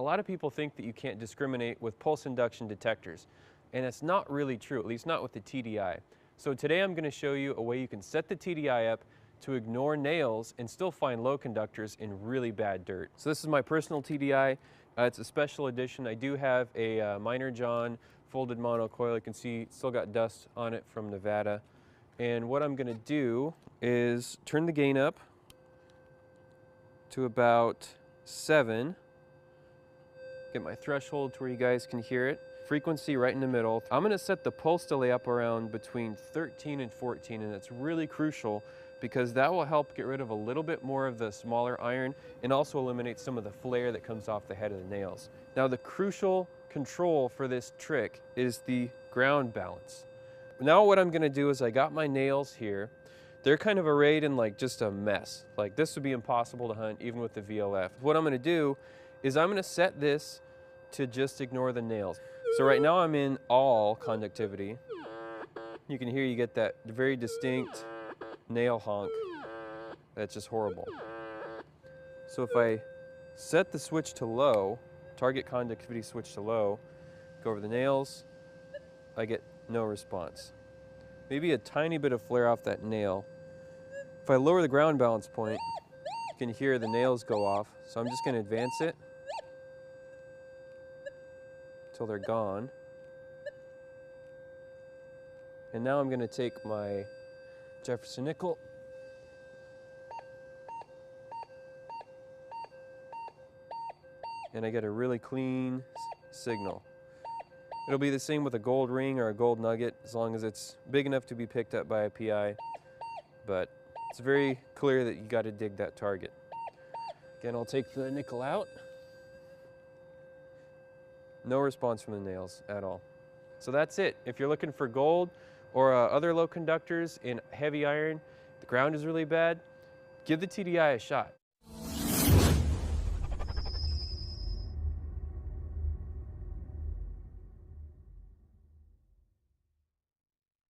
A lot of people think that you can't discriminate with pulse induction detectors, and that's not really true, at least not with the TDI. So today I'm going to show you a way you can set the TDI up to ignore nails and still find low conductors in really bad dirt. So this is my personal TDI. It's a special edition. I do have a Minor John folded monocoil. You can see it's still got dust on it from Nevada. And what I'm going to do is turn the gain up to about 7. Get my threshold to where you guys can hear it. Frequency right in the middle. I'm going to set the pulse delay up around between 13 and 14, and that's really crucial because that will help get rid of a little bit more of the smaller iron and also eliminate some of the flare that comes off the head of the nails. Now the crucial control for this trick is the ground balance. Now what I'm going to do is I got my nails here. They're kind of arrayed in like just a mess. Like this would be impossible to hunt even with the VLF. What I'm going to do is I'm going to set this to just ignore the nails. So right now I'm in all conductivity. You can hear you get that very distinct nail honk. That's just horrible. So if I set the switch to low, target conductivity switch to low, go over the nails, I get no response. Maybe a tiny bit of flare off that nail. If I lower the ground balance point, you can hear the nails go off. So I'm just going to advance it until they're gone. And now I'm going to take my Jefferson nickel and I get a really clean signal. It'll be the same with a gold ring or a gold nugget as long as it's big enough to be picked up by a PI, but it's very clear that you got to dig that target. Again, I'll take the nickel out. No response from the nails at all. So that's it. If you're looking for gold or other low conductors in heavy iron, the ground is really bad, give the TDI a shot.